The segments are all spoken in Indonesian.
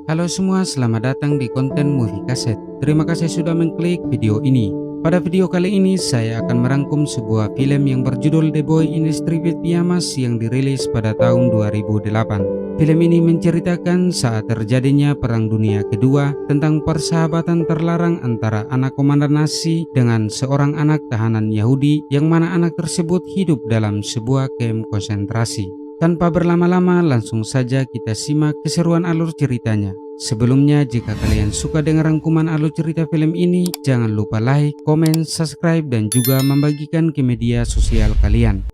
Halo semua, selamat datang di konten Movie Kaset. Terima kasih sudah mengklik video ini. Pada video kali ini saya akan merangkum sebuah film yang berjudul The Boy in the Striped Pyjamas yang dirilis pada tahun 2008. Film ini menceritakan saat terjadinya Perang Dunia Kedua tentang persahabatan terlarang antara anak komandan Nazi dengan seorang anak tahanan Yahudi yang mana anak tersebut hidup dalam sebuah kamp konsentrasi. Tanpa berlama-lama, langsung saja kita simak keseruan alur ceritanya. Sebelumnya, jika kalian suka dengan rangkuman alur cerita film ini, jangan lupa like, komen, subscribe, dan juga membagikan ke media sosial kalian.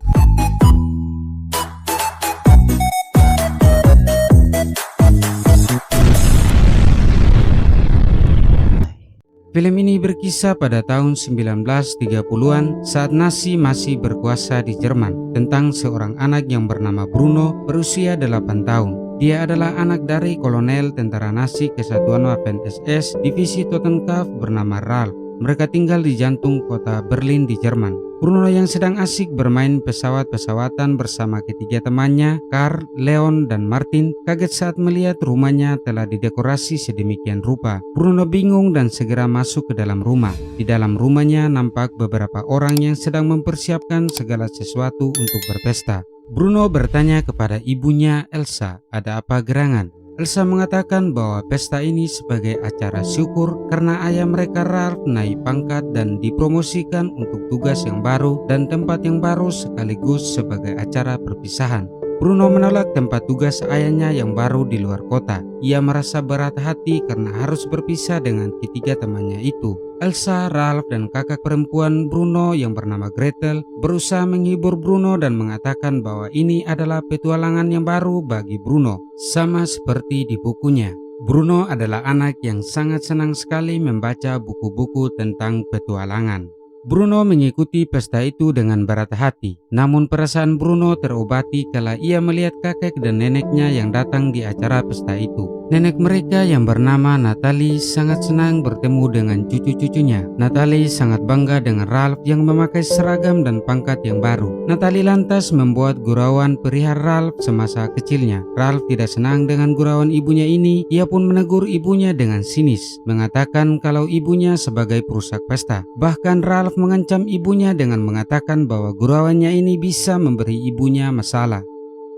Film ini berkisah pada tahun 1930-an saat Nazi masih berkuasa di Jerman, tentang seorang anak yang bernama Bruno berusia 8 tahun. Dia adalah anak dari kolonel tentara Nazi Kesatuan Waffen SS Divisi Totenkopf bernama Ralf. Mereka tinggal di jantung kota Berlin di Jerman. Bruno yang sedang asik bermain pesawat-pesawatan bersama ketiga temannya, Karl, Leon, dan Martin, kaget saat melihat rumahnya telah didekorasi sedemikian rupa. Bruno bingung dan segera masuk ke dalam rumah. Di dalam rumahnya nampak beberapa orang yang sedang mempersiapkan segala sesuatu untuk berpesta. Bruno bertanya kepada ibunya Elsa, ada apa gerangan? Elsa mengatakan bahwa pesta ini sebagai acara syukur karena ayah mereka Ralf naik pangkat dan dipromosikan untuk tugas yang baru dan tempat yang baru sekaligus sebagai acara perpisahan. Bruno menolak tempat tugas ayahnya yang baru di luar kota. Ia merasa berat hati karena harus berpisah dengan ketiga temannya itu. Elsa, Ralf, dan kakak perempuan Bruno yang bernama Gretel berusaha menghibur Bruno dan mengatakan bahwa ini adalah petualangan yang baru bagi Bruno, sama seperti di bukunya. Bruno adalah anak yang sangat senang sekali membaca buku-buku tentang petualangan. Bruno mengikuti pesta itu dengan berat hati, namun perasaan Bruno terobati kala ia melihat kakek dan neneknya yang datang di acara pesta itu. Nenek mereka yang bernama Natalie sangat senang bertemu dengan cucu-cucunya. Natalie sangat bangga dengan Ralf yang memakai seragam dan pangkat yang baru. Natalie lantas membuat gurauan perihal Ralf semasa kecilnya. Ralf tidak senang dengan gurauan ibunya ini. Ia pun menegur ibunya dengan sinis, mengatakan kalau ibunya sebagai perusak pesta. Bahkan Ralf mengancam ibunya dengan mengatakan bahwa gurauannya ini bisa memberi ibunya masalah.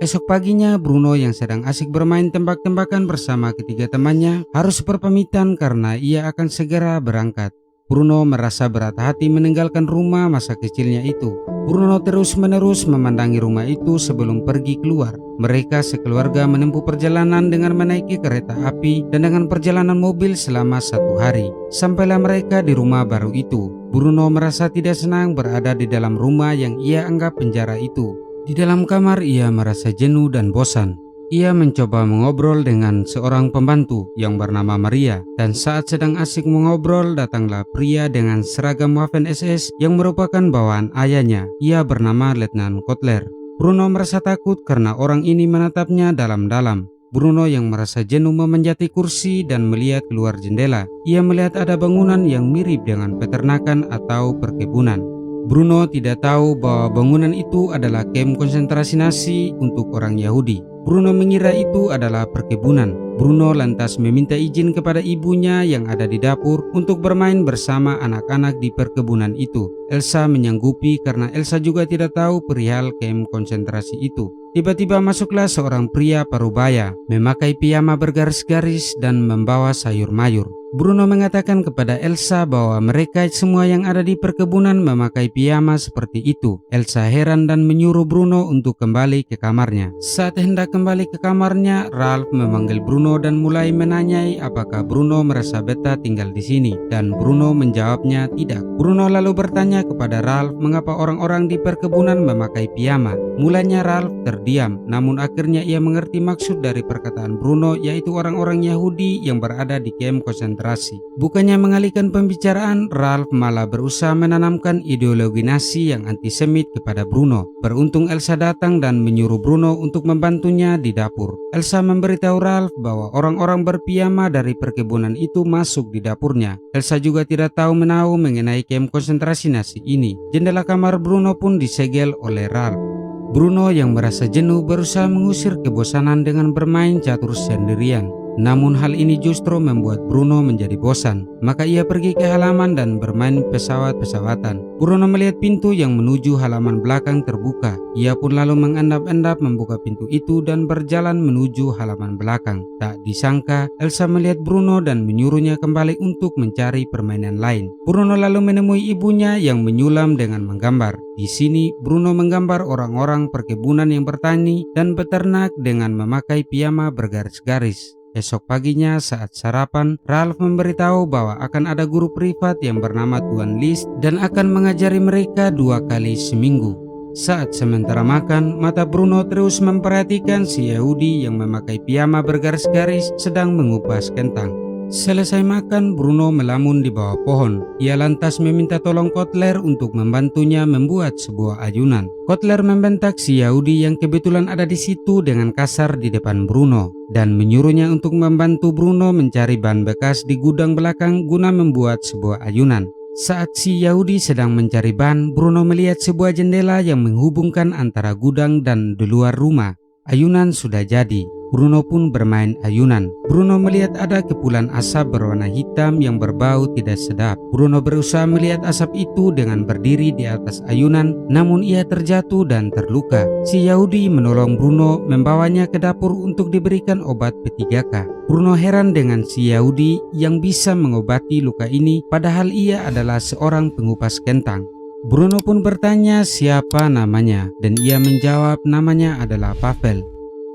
Esok paginya, Bruno yang sedang asik bermain tembak-tembakan bersama ketiga temannya harus berpamitan karena ia akan segera berangkat. Bruno merasa berat hati meninggalkan rumah masa kecilnya itu. Bruno terus-menerus memandangi rumah itu sebelum pergi keluar. Mereka sekeluarga menempuh perjalanan dengan menaiki kereta api dan dengan perjalanan mobil selama 1 hari. Sampailah mereka di rumah baru itu. Bruno merasa tidak senang berada di dalam rumah yang ia anggap penjara itu. Di dalam kamar ia merasa jenuh dan bosan. Ia mencoba mengobrol dengan seorang pembantu yang bernama Maria, dan saat sedang asik mengobrol datanglah pria dengan seragam Waffen SS yang merupakan bawaan ayahnya. Ia bernama Letnan Kotler. Bruno merasa takut karena orang ini menatapnya dalam-dalam. Bruno yang merasa jenuh memanjati kursi dan melihat keluar jendela. Ia melihat ada bangunan yang mirip dengan peternakan atau perkebunan. Bruno tidak tahu bahwa bangunan itu adalah kamp konsentrasi Nazi untuk orang Yahudi. Bruno mengira itu adalah perkebunan. Bruno lantas meminta izin kepada ibunya yang ada di dapur untuk bermain bersama anak-anak di perkebunan itu. Elsa menyanggupi karena Elsa juga tidak tahu perihal kamp konsentrasi itu. Tiba-tiba masuklah seorang pria parubaya, memakai piyama bergaris-garis dan membawa sayur mayur. Bruno mengatakan kepada Elsa bahwa mereka semua yang ada di perkebunan memakai piyama seperti itu. Elsa heran dan menyuruh Bruno untuk kembali ke kamarnya. Saat hendak kembali ke kamarnya, Ralf memanggil Bruno dan mulai menanyai apakah Bruno merasa betah tinggal di sini. Dan Bruno menjawabnya tidak. Bruno lalu bertanya kepada Ralf mengapa orang-orang di perkebunan memakai piyama. Mulanya Ralf terdiam, namun akhirnya ia mengerti maksud dari perkataan Bruno, yaitu orang-orang Yahudi yang berada di kamp konsentrasi. Bukannya mengalihkan pembicaraan, Ralf malah berusaha menanamkan ideologi Nazi yang antisemit kepada Bruno. Beruntung Elsa datang dan menyuruh Bruno untuk membantunya di dapur. Elsa memberitahu Ralf bahwa orang-orang berpiyama dari perkebunan itu masuk di dapurnya. Elsa juga tidak tahu menahu mengenai kamp konsentrasi Nazi ini. Jendela kamar Bruno pun disegel oleh Ralf. Bruno yang merasa jenuh berusaha mengusir kebosanan dengan bermain catur sendirian. Namun hal ini justru membuat Bruno menjadi bosan. Maka ia pergi ke halaman dan bermain pesawat-pesawatan. Bruno melihat pintu yang menuju halaman belakang terbuka. Ia pun lalu mengendap-endap membuka pintu itu dan berjalan menuju halaman belakang. Tak disangka Elsa melihat Bruno dan menyuruhnya kembali untuk mencari permainan lain. Bruno lalu menemui ibunya yang menyulam dengan menggambar. Di sini Bruno menggambar orang-orang perkebunan yang bertani dan beternak dengan memakai piyama bergaris-garis. Esok paginya saat sarapan, Ralph memberitahu bahwa akan ada guru privat yang bernama Tuan List dan akan mengajari mereka 2 kali seminggu. Saat sementara makan, mata Bruno terus memperhatikan si Yahudi yang memakai piyama bergaris-garis sedang mengupas kentang. Selesai makan, Bruno melamun di bawah pohon. Ia lantas meminta tolong Kotler untuk membantunya membuat sebuah ayunan. Kotler membentak si Yahudi yang kebetulan ada di situ dengan kasar di depan Bruno dan menyuruhnya untuk membantu Bruno mencari bahan bekas di gudang belakang guna membuat sebuah ayunan. Saat si Yahudi sedang mencari bahan, Bruno melihat sebuah jendela yang menghubungkan antara gudang dan di luar rumah. Ayunan sudah jadi. Bruno pun bermain ayunan. Bruno melihat ada kepulan asap berwarna hitam yang berbau tidak sedap. Bruno berusaha melihat asap itu dengan berdiri di atas ayunan, namun ia terjatuh dan terluka. Si Yahudi menolong Bruno, membawanya ke dapur untuk diberikan obat P3K. Bruno heran dengan si Yahudi yang bisa mengobati luka ini, padahal ia adalah seorang pengupas kentang. Bruno pun bertanya siapa namanya, dan ia menjawab namanya adalah Pavel.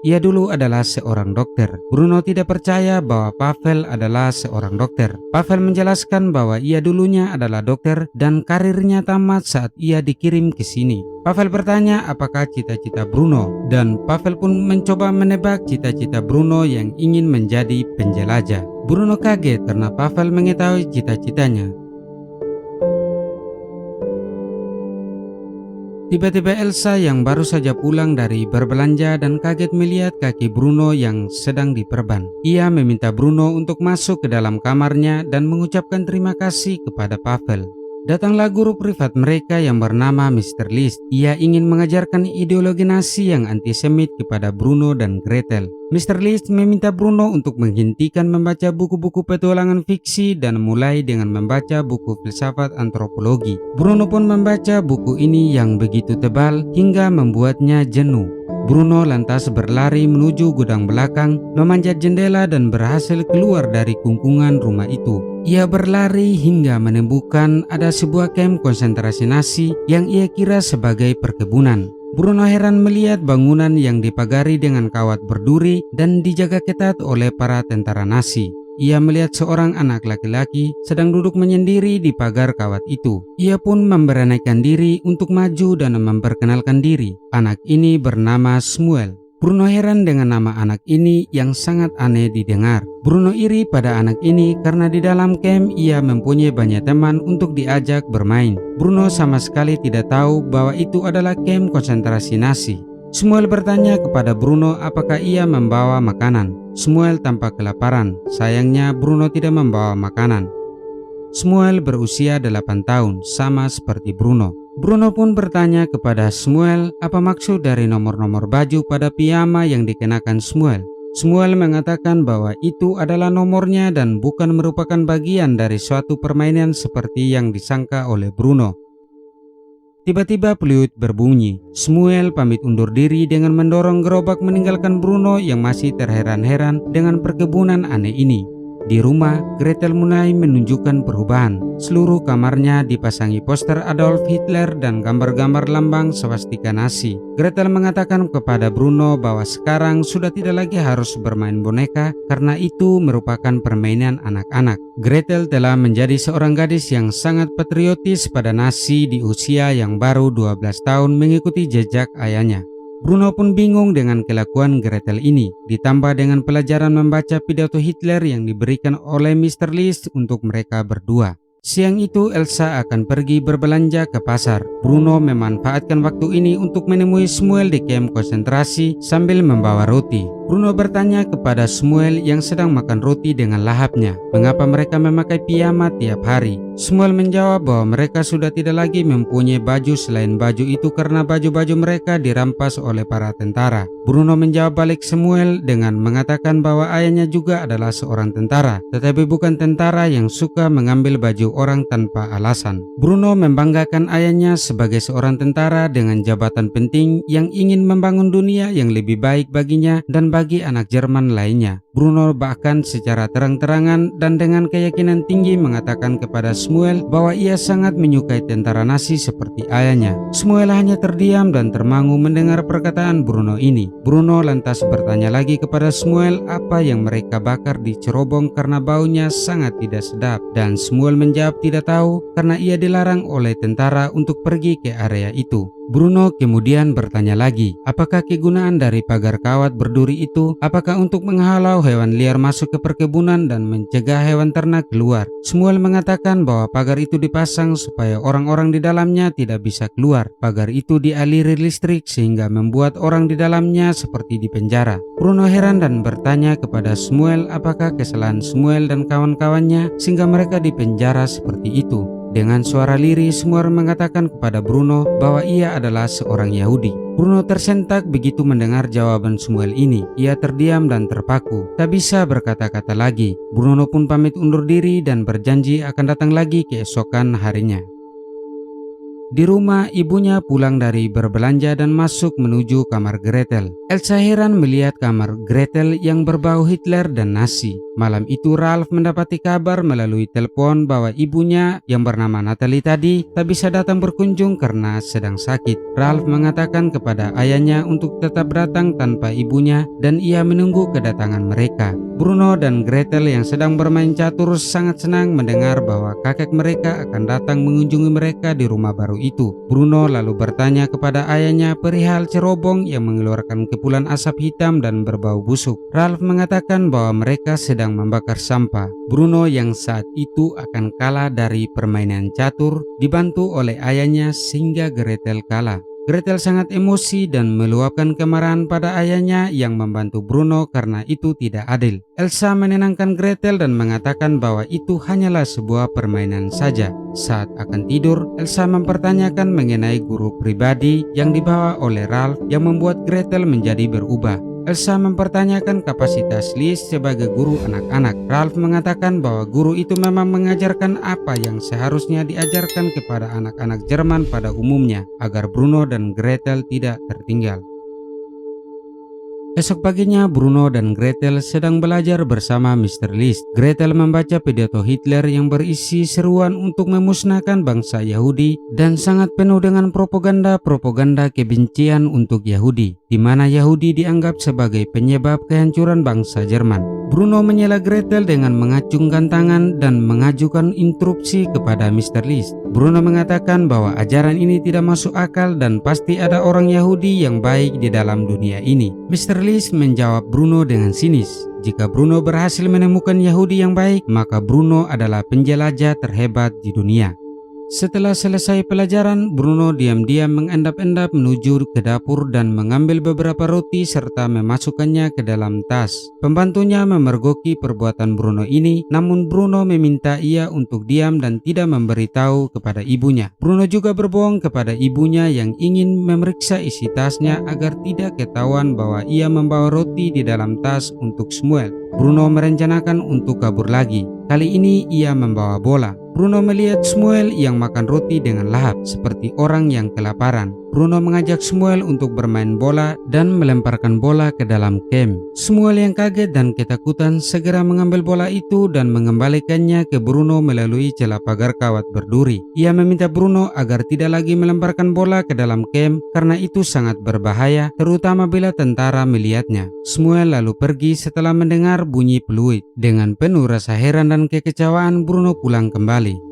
Ia dulu adalah seorang dokter. Bruno tidak percaya bahwa Pavel adalah seorang dokter. Pavel menjelaskan bahwa ia dulunya adalah dokter dan karirnya tamat saat ia dikirim ke sini. Pavel bertanya apakah cita-cita Bruno, dan Pavel pun mencoba menebak cita-cita Bruno yang ingin menjadi penjelajah. Bruno kaget karena Pavel mengetahui cita-citanya. Tiba-tiba Elsa yang baru saja pulang dari berbelanja dan kaget melihat kaki Bruno yang sedang diperban. Ia meminta Bruno untuk masuk ke dalam kamarnya dan mengucapkan terima kasih kepada Pavel. Datanglah guru privat mereka yang bernama Mr. List. Ia ingin mengajarkan ideologi Nazi yang antisemit kepada Bruno dan Gretel. Mr. List meminta Bruno untuk menghentikan membaca buku-buku petualangan fiksi dan mulai dengan membaca buku filsafat antropologi. Bruno pun membaca buku ini yang begitu tebal hingga membuatnya jenuh. Bruno lantas berlari menuju gudang belakang, memanjat jendela dan berhasil keluar dari kungkungan rumah itu. Ia berlari hingga menemukan ada sebuah kamp konsentrasi Nazi yang ia kira sebagai perkebunan. Bruno heran melihat bangunan yang dipagari dengan kawat berduri dan dijaga ketat oleh para tentara Nazi. Ia melihat seorang anak laki-laki sedang duduk menyendiri di pagar kawat itu. Ia pun memberanikan diri untuk maju dan memperkenalkan diri. Anak ini bernama Samuel. Bruno heran dengan nama anak ini yang sangat aneh didengar. Bruno iri pada anak ini karena di dalam camp ia mempunyai banyak teman untuk diajak bermain. Bruno sama sekali tidak tahu bahwa itu adalah camp konsentrasi Nazi. Samuel bertanya kepada Bruno apakah ia membawa makanan. Samuel tampak kelaparan. Sayangnya Bruno tidak membawa makanan. Samuel berusia 8 tahun, sama seperti Bruno. Bruno pun bertanya kepada Samuel apa maksud dari nomor-nomor baju pada piyama yang dikenakan Samuel. Samuel mengatakan bahwa itu adalah nomornya dan bukan merupakan bagian dari suatu permainan seperti yang disangka oleh Bruno. Tiba-tiba peluit berbunyi. Samuel pamit undur diri dengan mendorong gerobak meninggalkan Bruno yang masih terheran-heran dengan perkebunan aneh ini. Di rumah, Gretel mulai menunjukkan perubahan. Seluruh kamarnya dipasangi poster Adolf Hitler dan gambar-gambar lambang swastika Nazi. Gretel mengatakan kepada Bruno bahwa sekarang sudah tidak lagi harus bermain boneka karena itu merupakan permainan anak-anak. Gretel telah menjadi seorang gadis yang sangat patriotis pada Nazi di usia yang baru 12 tahun mengikuti jejak ayahnya. Bruno pun bingung dengan kelakuan Gretel ini, ditambah dengan pelajaran membaca pidato Hitler yang diberikan oleh Mr. List untuk mereka berdua. Siang itu Elsa akan pergi berbelanja ke pasar. Bruno memanfaatkan waktu ini untuk menemui Samuel di kamp konsentrasi sambil membawa roti. Bruno bertanya kepada Samuel yang sedang makan roti dengan lahapnya, mengapa mereka memakai piyama tiap hari. Samuel menjawab bahwa mereka sudah tidak lagi mempunyai baju selain baju itu karena baju-baju mereka dirampas oleh para tentara. Bruno menjawab balik Samuel dengan mengatakan bahwa ayahnya juga adalah seorang tentara, tetapi bukan tentara yang suka mengambil baju orang tanpa alasan. Bruno membanggakan ayahnya sebagai seorang tentara dengan jabatan penting yang ingin membangun dunia yang lebih baik baginya dan bagi anak Jerman lainnya. Bruno bahkan secara terang-terangan dan dengan keyakinan tinggi mengatakan kepada Samuel bahwa ia sangat menyukai tentara Nazi seperti ayahnya. Samuel hanya terdiam dan termangu mendengar perkataan Bruno ini. Bruno lantas bertanya lagi kepada Samuel apa yang mereka bakar di cerobong karena baunya sangat tidak sedap, dan Samuel menjawab tidak tahu karena ia dilarang oleh tentara untuk pergi ke area itu. Bruno kemudian bertanya lagi, apakah kegunaan dari pagar kawat berduri itu? Apakah untuk menghalau hewan liar masuk ke perkebunan dan mencegah hewan ternak keluar? Samuel mengatakan bahwa pagar itu dipasang supaya orang-orang di dalamnya tidak bisa keluar. Pagar itu dialiri listrik sehingga membuat orang di dalamnya seperti di penjara. Bruno heran dan bertanya kepada Samuel apakah kesalahan Samuel dan kawan-kawannya sehingga mereka dipenjara seperti itu. Dengan suara lirih, Samuel mengatakan kepada Bruno bahwa ia adalah seorang Yahudi. Bruno tersentak begitu mendengar jawaban Samuel ini. Ia terdiam dan terpaku, tak bisa berkata-kata lagi. Bruno pun pamit undur diri dan berjanji akan datang lagi keesokan harinya. Di rumah, ibunya pulang dari berbelanja dan masuk menuju kamar Gretel. Elsa heran melihat kamar Gretel yang berbau Hitler dan Nazi. Malam itu Ralf mendapati kabar melalui telepon bahwa ibunya yang bernama Natalie tadi tak bisa datang berkunjung karena sedang sakit. Ralf mengatakan kepada ayahnya untuk tetap datang tanpa ibunya dan ia menunggu kedatangan mereka. Bruno dan Gretel yang sedang bermain catur sangat senang mendengar bahwa kakek mereka akan datang mengunjungi mereka di rumah baru itu. Bruno lalu bertanya kepada ayahnya perihal cerobong yang mengeluarkan kepulan asap hitam dan berbau busuk. Ralf mengatakan bahwa mereka sedang membakar sampah. Bruno yang saat itu akan kalah dari permainan catur dibantu oleh ayahnya sehingga Gretel kalah. Gretel sangat emosi dan meluapkan kemarahan pada ayahnya yang membantu Bruno karena itu tidak adil. Elsa menenangkan Gretel dan mengatakan bahwa itu hanyalah sebuah permainan saja. Saat akan tidur, Elsa mempertanyakan mengenai guru pribadi yang dibawa oleh Ralf yang membuat Gretel menjadi berubah. Elsa mempertanyakan kapasitas Lis sebagai guru anak-anak. Ralf mengatakan bahwa guru itu memang mengajarkan apa yang seharusnya diajarkan kepada anak-anak Jerman pada umumnya, agar Bruno dan Gretel tidak tertinggal. Esok paginya Bruno dan Gretel sedang belajar bersama Mr. List. Gretel membaca pidato Hitler yang berisi seruan untuk memusnahkan bangsa Yahudi dan sangat penuh dengan propaganda kebencian untuk Yahudi, di mana Yahudi dianggap sebagai penyebab kehancuran bangsa Jerman. Bruno menyela Gretel dengan mengacungkan tangan dan mengajukan interupsi kepada Mr. List. Bruno mengatakan bahwa ajaran ini tidak masuk akal dan pasti ada orang Yahudi yang baik di dalam dunia ini. Mr. List menjawab Bruno dengan sinis. Jika Bruno berhasil menemukan Yahudi yang baik, maka Bruno adalah penjelajah terhebat di dunia. Setelah selesai pelajaran, Bruno diam-diam mengendap-endap menuju ke dapur dan mengambil beberapa roti serta memasukkannya ke dalam tas. Pembantunya memergoki perbuatan Bruno ini, namun Bruno meminta ia untuk diam dan tidak memberitahu kepada ibunya. Bruno juga berbohong kepada ibunya yang ingin memeriksa isi tasnya agar tidak ketahuan bahwa ia membawa roti di dalam tas untuk Samuel. Bruno merencanakan untuk kabur lagi. Kali ini ia membawa bola. Bruno melihat Samuel yang makan roti dengan lahap seperti orang yang kelaparan. Bruno mengajak Samuel untuk bermain bola dan melemparkan bola ke dalam kamp. Samuel yang kaget dan ketakutan segera mengambil bola itu dan mengembalikannya ke Bruno melalui celah pagar kawat berduri. Ia meminta Bruno agar tidak lagi melemparkan bola ke dalam kamp karena itu sangat berbahaya, terutama bila tentara melihatnya. Samuel lalu pergi setelah mendengar bunyi peluit. Dengan penuh rasa heran dan kekecewaan, Bruno pulang kembali.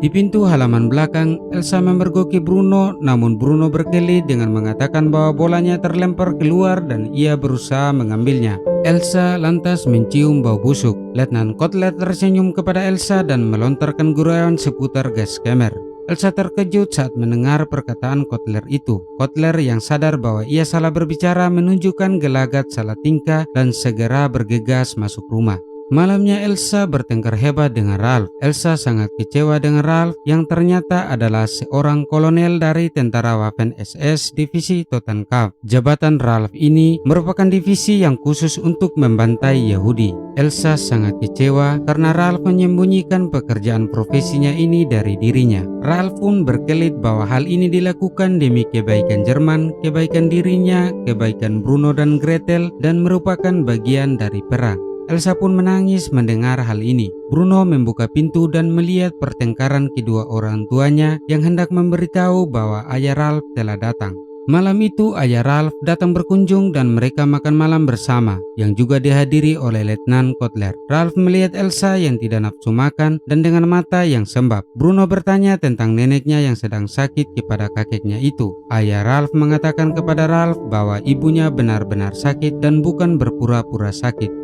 Di pintu halaman belakang, Elsa memergoki Bruno, namun Bruno berkelit dengan mengatakan bahwa bolanya terlempar keluar dan ia berusaha mengambilnya. Elsa lantas mencium bau busuk. Letnan Kotler tersenyum kepada Elsa dan melontarkan gurauan seputar gas kamar. Elsa terkejut saat mendengar perkataan Kotler itu. Kotler yang sadar bahwa ia salah berbicara menunjukkan gelagat salah tingkah dan segera bergegas masuk rumah. Malamnya Elsa bertengkar hebat dengan Ralph. Elsa sangat kecewa dengan Ralph yang ternyata adalah seorang kolonel dari tentara Waffen SS Divisi Totenkopf. Jabatan Ralph ini merupakan divisi yang khusus untuk membantai Yahudi. Elsa sangat kecewa karena Ralph menyembunyikan pekerjaan profesinya ini dari dirinya. Ralph pun berkelit bahwa hal ini dilakukan demi kebaikan Jerman, kebaikan dirinya, kebaikan Bruno dan Gretel, dan merupakan bagian dari perang. Elsa pun menangis mendengar hal ini. Bruno membuka pintu dan melihat pertengkaran kedua orang tuanya yang hendak memberitahu bahwa ayah Ralph telah datang. Malam itu ayah Ralph datang berkunjung dan mereka makan malam bersama yang juga dihadiri oleh Letnan Kotler. Ralph melihat Elsa yang tidak nafsu makan dan dengan mata yang sembab. Bruno bertanya tentang neneknya yang sedang sakit kepada kakeknya itu. Ayah Ralph mengatakan kepada Ralph bahwa ibunya benar-benar sakit dan bukan berpura-pura sakit.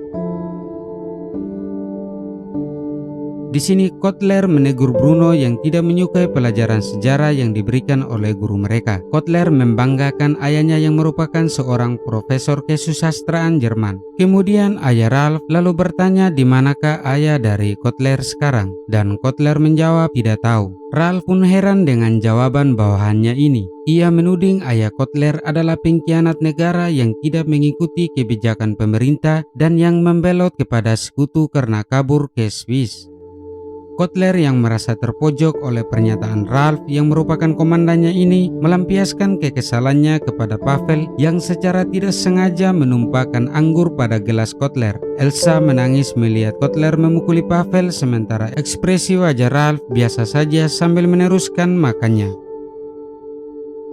Di sini Kotler menegur Bruno yang tidak menyukai pelajaran sejarah yang diberikan oleh guru mereka. Kotler membanggakan ayahnya yang merupakan seorang profesor kesusastraan Jerman. Kemudian ayah Ralph lalu bertanya di manakah ayah dari Kotler sekarang, dan Kotler menjawab tidak tahu. Ralph pun heran dengan jawaban bawahannya ini. Ia menuding ayah Kotler adalah pengkhianat negara yang tidak mengikuti kebijakan pemerintah dan yang membelot kepada sekutu karena kabur ke Swiss. Kotler yang merasa terpojok oleh pernyataan Ralph yang merupakan komandannya ini melampiaskan kekesalannya kepada Pavel yang secara tidak sengaja menumpahkan anggur pada gelas Kotler. Elsa menangis melihat Kotler memukuli Pavel sementara ekspresi wajah Ralph biasa saja sambil meneruskan makannya.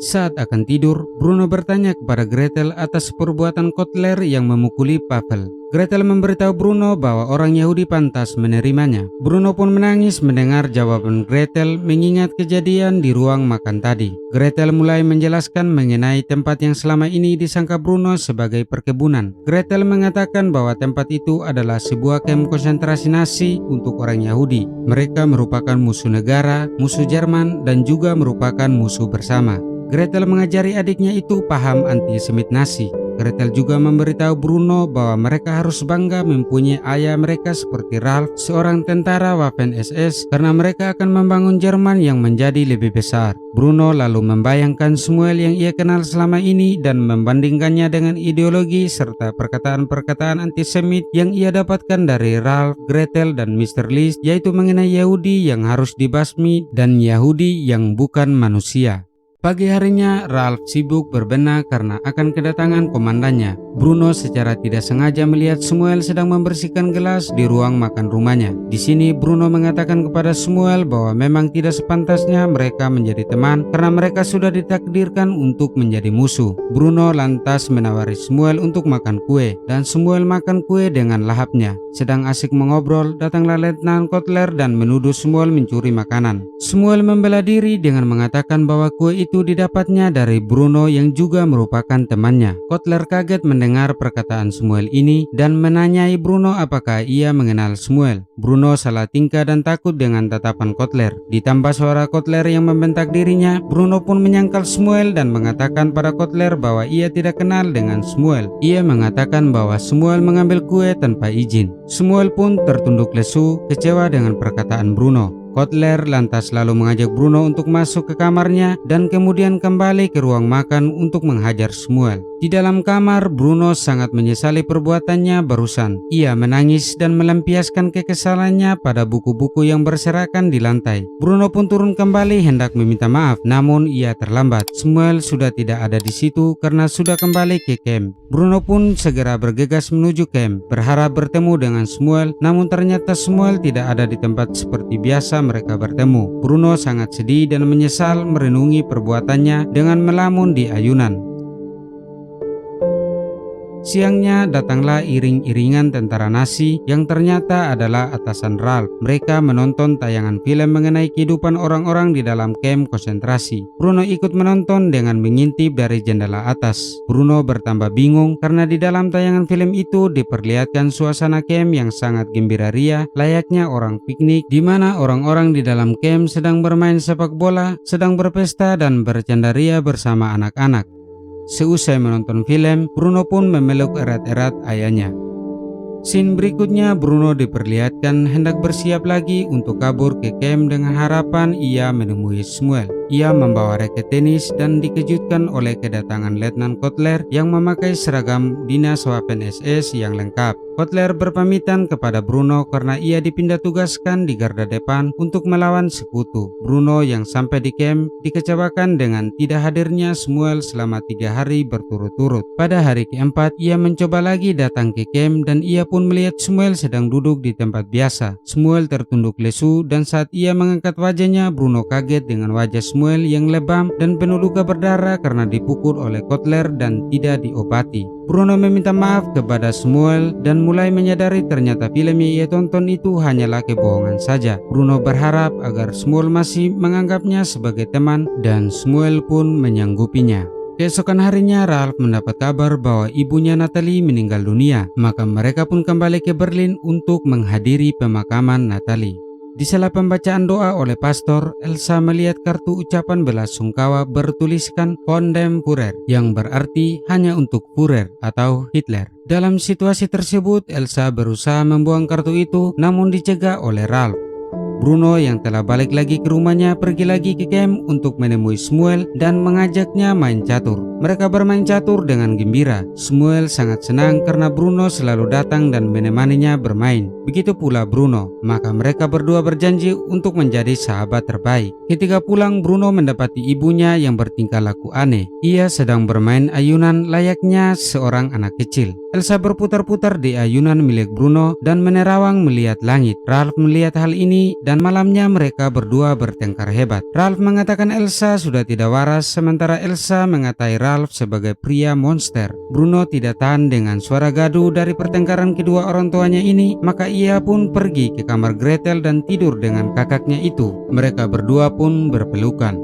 Saat akan tidur, Bruno bertanya kepada Gretel atas perbuatan Kotler yang memukuli Pavel. Gretel memberitahu Bruno bahwa orang Yahudi pantas menerimanya. Bruno pun menangis mendengar jawaban Gretel mengingat kejadian di ruang makan tadi. Gretel mulai menjelaskan mengenai tempat yang selama ini disangka Bruno sebagai perkebunan. Gretel mengatakan bahwa tempat itu adalah sebuah kamp konsentrasi Nazi untuk orang Yahudi. Mereka merupakan musuh negara, musuh Jerman, dan juga merupakan musuh bersama. Gretel mengajari adiknya itu paham antisemit Nazi. Gretel juga memberitahu Bruno bahwa mereka harus bangga mempunyai ayah mereka seperti Ralph, seorang tentara Waffen SS, karena mereka akan membangun Jerman yang menjadi lebih besar. Bruno lalu membayangkan Samuel yang ia kenal selama ini dan membandingkannya dengan ideologi serta perkataan-perkataan antisemit yang ia dapatkan dari Ralph, Gretel, dan Mr. List, yaitu mengenai Yahudi yang harus dibasmi dan Yahudi yang bukan manusia. Pagi harinya, Ralph sibuk berbenah karena akan kedatangan komandannya. Bruno secara tidak sengaja melihat Samuel sedang membersihkan gelas di ruang makan rumahnya. Di sini Bruno mengatakan kepada Samuel bahwa memang tidak sepantasnya mereka menjadi teman karena mereka sudah ditakdirkan untuk menjadi musuh. Bruno lantas menawari Samuel untuk makan kue, dan Samuel makan kue dengan lahapnya. Sedang asik mengobrol, datanglah Letnan Kotler dan menuduh Samuel mencuri makanan. Samuel membela diri dengan mengatakan bahwa kue itu didapatnya dari Bruno yang juga merupakan temannya. Kotler kaget mendengar perkataan Samuel ini dan menanyai Bruno apakah ia mengenal Samuel. Bruno salah tingkah dan takut dengan tatapan Kotler. Ditambah suara Kotler yang membentak dirinya, Bruno pun menyangkal Samuel dan mengatakan pada Kotler bahwa ia tidak kenal dengan Samuel. Ia mengatakan bahwa Samuel mengambil kue tanpa izin. Samuel pun tertunduk lesu, kecewa dengan perkataan Bruno. Kotler lantas lalu mengajak Bruno untuk masuk ke kamarnya dan kemudian kembali ke ruang makan untuk menghajar Samuel. Di dalam kamar, Bruno sangat menyesali perbuatannya barusan. Ia menangis dan melampiaskan kekesalannya pada buku-buku yang berserakan di lantai. Bruno pun turun kembali hendak meminta maaf, namun ia terlambat. Samuel sudah tidak ada di situ karena sudah kembali ke camp. Bruno pun segera bergegas menuju camp, berharap bertemu dengan Samuel, namun ternyata Samuel tidak ada di tempat seperti biasa mereka bertemu. Bruno sangat sedih dan menyesal merenungi perbuatannya dengan melamun di ayunan. Siangnya datanglah iring-iringan tentara Nazi yang ternyata adalah atasan Ralph. Mereka menonton tayangan film mengenai kehidupan orang-orang di dalam kamp konsentrasi. Bruno ikut menonton dengan mengintip dari jendela atas. Bruno bertambah bingung karena di dalam tayangan film itu diperlihatkan suasana kamp yang sangat gembira ria, layaknya orang piknik, di mana orang-orang di dalam kamp sedang bermain sepak bola, sedang berpesta dan bercanda ria bersama anak-anak. Seusai menonton film, Bruno pun memeluk erat-erat ayahnya. Scene berikutnya, Bruno diperlihatkan hendak bersiap lagi untuk kabur ke camp dengan harapan ia menemui Samuel. Ia membawa raket tenis dan dikejutkan oleh kedatangan Letnan Kotler yang memakai seragam dinas Waffen SS yang lengkap. Kotler berpamitan kepada Bruno karena ia dipindah tugaskan di garda depan untuk melawan sekutu. Bruno yang sampai di camp dikecewakan dengan tidak hadirnya Samuel selama 3 hari berturut-turut. Pada hari keempat, ia mencoba lagi datang ke camp dan ia pun melihat Samuel sedang duduk di tempat biasa. Samuel tertunduk lesu dan saat ia mengangkat wajahnya, Bruno kaget dengan wajah Samuel yang lebam dan penuh luka berdarah karena dipukul oleh Kotler dan tidak diobati. Bruno meminta maaf kepada Samuel dan mulai menyadari ternyata film yang ia tonton itu hanyalah kebohongan saja. Bruno berharap agar Samuel masih menganggapnya sebagai teman dan Samuel pun menyanggupinya. Keesokan harinya Ralph mendapat kabar bahwa ibunya Natalie meninggal dunia. Maka mereka pun kembali ke Berlin untuk menghadiri pemakaman Natalie. Di sela pembacaan doa oleh pastor, Elsa melihat kartu ucapan belasungkawa bertuliskan Von dem Führer, yang berarti hanya untuk Führer atau Hitler. Dalam situasi tersebut, Elsa berusaha membuang kartu itu namun dicegah oleh Ralph. Bruno yang telah balik lagi ke rumahnya pergi lagi ke camp untuk menemui Samuel dan mengajaknya main catur. Mereka bermain catur dengan gembira. Samuel sangat senang karena Bruno selalu datang dan menemaninya bermain. Begitu pula Bruno, maka mereka berdua berjanji untuk menjadi sahabat terbaik. Ketika pulang, Bruno mendapati ibunya yang bertingkah laku aneh. Ia sedang bermain ayunan layaknya seorang anak kecil. Elsa berputar-putar di ayunan milik Bruno dan menerawang melihat langit. Ralph melihat hal ini dan malamnya mereka berdua bertengkar hebat. Ralph mengatakan Elsa sudah tidak waras, sementara Elsa mengatai Ralph sebagai pria monster. Bruno tidak tahan dengan suara gaduh dari pertengkaran kedua orang tuanya ini, maka ia pun pergi ke kamar Gretel dan tidur dengan kakaknya itu. Mereka berdua pun berpelukan.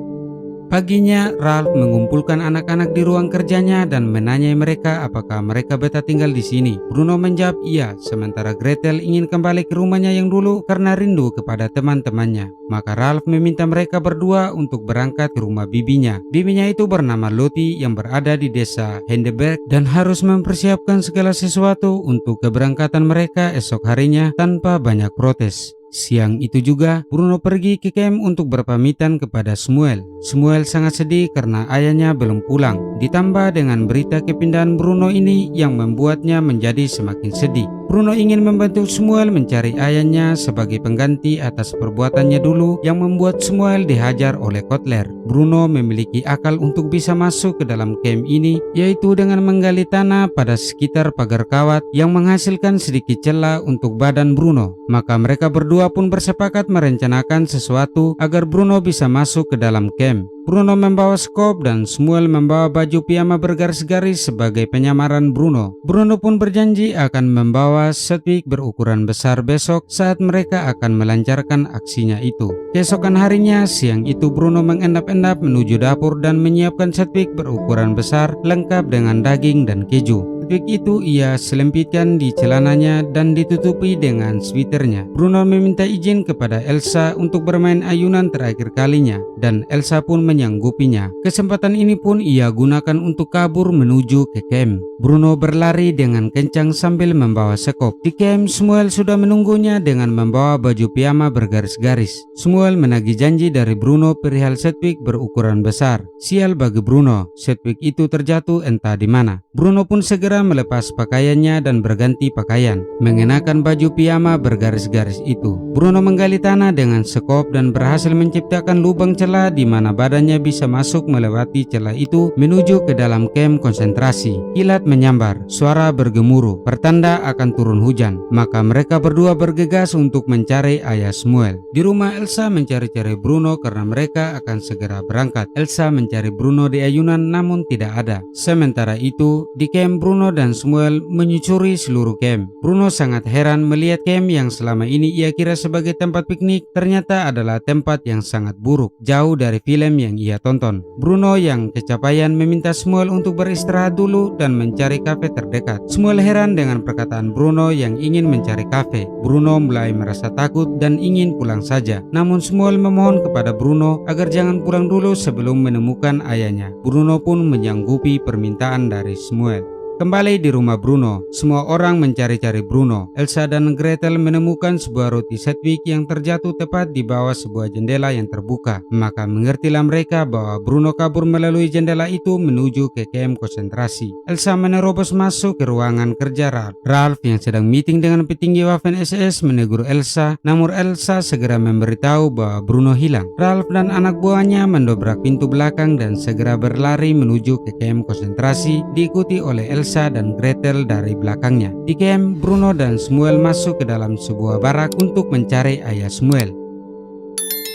Paginya, Ralph mengumpulkan anak-anak di ruang kerjanya dan menanyai mereka apakah mereka betah tinggal di sini. Bruno menjawab iya, sementara Gretel ingin kembali ke rumahnya yang dulu karena rindu kepada teman-temannya. Maka Ralph meminta mereka berdua untuk berangkat ke rumah bibinya. Bibinya itu bernama Lottie yang berada di desa Hendeberg dan harus mempersiapkan segala sesuatu untuk keberangkatan mereka esok harinya tanpa banyak protes. Siang itu juga, Bruno pergi ke camp untuk berpamitan kepada Samuel. Samuel sangat sedih karena ayahnya belum pulang. Ditambah dengan berita kepindahan Bruno ini yang membuatnya menjadi semakin sedih. Bruno ingin membantu Samuel mencari ayahnya sebagai pengganti atas perbuatannya dulu yang membuat Samuel dihajar oleh Kotler. Bruno memiliki akal untuk bisa masuk ke dalam camp ini, yaitu dengan menggali tanah pada sekitar pagar kawat yang menghasilkan sedikit celah untuk badan Bruno. Maka mereka berdua pun bersepakat merencanakan sesuatu agar Bruno bisa masuk ke dalam camp. Bruno membawa skop dan Samuel membawa baju piyama bergaris-garis sebagai penyamaran Bruno. Bruno pun berjanji akan membawa setwik berukuran besar besok saat mereka akan melancarkan aksinya itu. Keesokan harinya, siang itu Bruno mengendap-endap menuju dapur dan menyiapkan setwik berukuran besar lengkap dengan daging dan keju. Setwik itu ia selempitkan di celananya dan ditutupi dengan sweaternya. Bruno meminta izin kepada Elsa untuk bermain ayunan terakhir kalinya dan Elsa pun menyanggupinya. Kesempatan ini pun ia gunakan untuk kabur menuju ke camp. Bruno berlari dengan kencang sambil membawa sekop. Di camp, Samuel sudah menunggunya dengan membawa baju piyama bergaris-garis. Samuel menagih janji dari Bruno perihal setwik berukuran besar. Sial bagi Bruno, setwik itu terjatuh entah di mana. Bruno pun segera melepas pakaiannya dan berganti pakaian, mengenakan baju piyama bergaris-garis itu. Bruno menggali tanah dengan sekop dan berhasil menciptakan lubang celah di mana badannya bisa masuk melewati celah itu menuju ke dalam kamp konsentrasi. Kilat menyambar, suara bergemuruh, pertanda akan turun hujan. Maka mereka berdua bergegas untuk mencari ayah Samuel. Di rumah Elsa mencari-cari Bruno karena mereka akan segera berangkat. Elsa mencari Bruno di ayunan namun tidak ada. Sementara itu, di camp Bruno dan Samuel menyusuri seluruh camp. Bruno sangat heran melihat camp yang selama ini ia kira sebagai tempat piknik ternyata adalah tempat yang sangat buruk, jauh dari film yang ia tonton. Bruno yang kecapean meminta Samuel untuk beristirahat dulu dan mencari kafe terdekat. Samuel heran dengan perkataan Bruno yang ingin mencari kafe. Bruno mulai merasa takut dan ingin pulang saja. Namun Samuel memohon kepada Bruno agar jangan pulang dulu sebelum menemukan ayahnya. Bruno pun menyanggupi permintaan dari Samuel. Kembali di rumah Bruno, semua orang mencari-cari Bruno. Elsa dan Gretel menemukan sebuah roti Sedwig yang terjatuh tepat di bawah sebuah jendela yang terbuka. Maka mengertilah mereka bahwa Bruno kabur melalui jendela itu menuju ke kamp konsentrasi. Elsa menerobos masuk ke ruangan kerja Ralph. Ralph yang sedang meeting dengan petinggi Waffen SS menegur Elsa, namun Elsa segera memberitahu bahwa Bruno hilang. Ralph dan anak buahnya mendobrak pintu belakang dan segera berlari menuju ke kamp konsentrasi, diikuti oleh Elsa dan Gretel dari belakangnya. Di camp, Bruno dan Samuel masuk ke dalam sebuah barak untuk mencari ayah Samuel.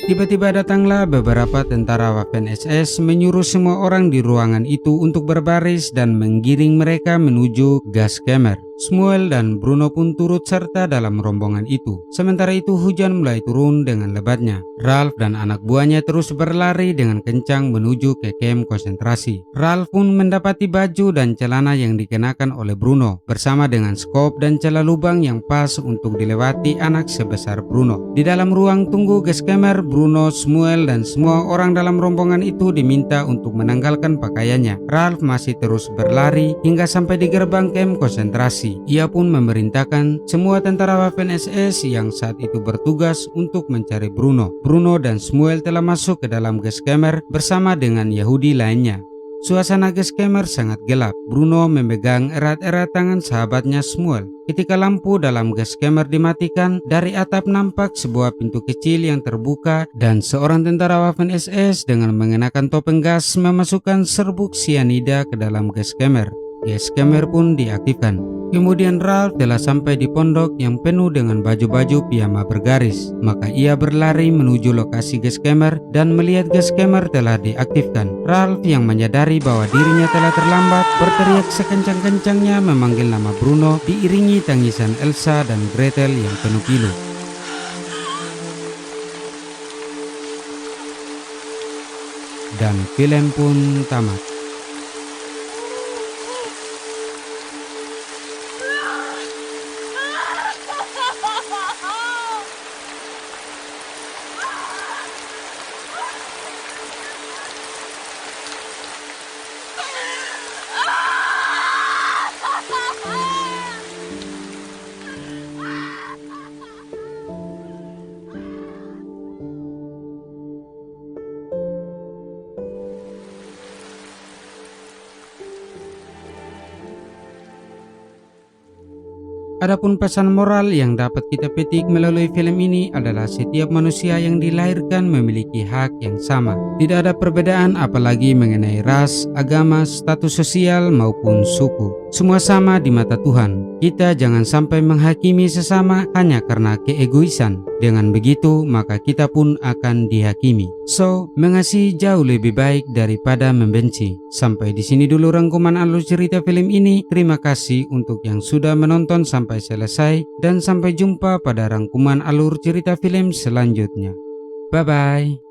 Tiba-tiba datanglah beberapa tentara Waffen SS menyuruh semua orang di ruangan itu untuk berbaris dan menggiring mereka menuju gas chamber. Samuel dan Bruno pun turut serta dalam rombongan itu. Sementara itu hujan mulai turun dengan lebatnya. Ralph dan anak buahnya terus berlari dengan kencang menuju ke kamp konsentrasi. Ralph pun mendapati baju dan celana yang dikenakan oleh Bruno bersama dengan skop dan celah lubang yang pas untuk dilewati anak sebesar Bruno. Di dalam ruang tunggu gas chamber, Bruno, Samuel dan semua orang dalam rombongan itu diminta untuk menanggalkan pakaiannya. Ralph masih terus berlari hingga sampai di gerbang kamp konsentrasi. Ia pun memerintahkan semua tentara Waffen SS yang saat itu bertugas untuk mencari Bruno. Bruno dan Samuel telah masuk ke dalam gas chamber bersama dengan Yahudi lainnya. Suasana gas chamber sangat gelap. Bruno memegang erat-erat tangan sahabatnya Samuel. Ketika lampu dalam gas chamber dimatikan, dari atap nampak sebuah pintu kecil yang terbuka dan seorang tentara Waffen SS dengan mengenakan topeng gas memasukkan serbuk sianida ke dalam gas chamber. Gas chamber pun diaktifkan. Kemudian Ralph telah sampai di pondok yang penuh dengan baju-baju piyama bergaris. Maka ia berlari menuju lokasi gas chamber dan melihat gas chamber telah diaktifkan. Ralph yang menyadari bahwa dirinya telah terlambat berteriak sekencang-kencangnya memanggil nama Bruno diiringi tangisan Elsa dan Gretel yang penuh pilu. Dan film pun tamat. Adapun pesan moral yang dapat kita petik melalui film ini adalah setiap manusia yang dilahirkan memiliki hak yang sama. Tidak ada perbedaan apalagi mengenai ras, agama, status sosial maupun suku. Semua sama di mata Tuhan. Kita jangan sampai menghakimi sesama hanya karena keegoisan. Dengan begitu, maka kita pun akan dihakimi. So, mengasihi jauh lebih baik daripada membenci. Sampai di sini dulu rangkuman alur cerita film ini. Terima kasih untuk yang sudah menonton sampai selesai dan sampai jumpa pada rangkuman alur cerita film selanjutnya. Bye-bye.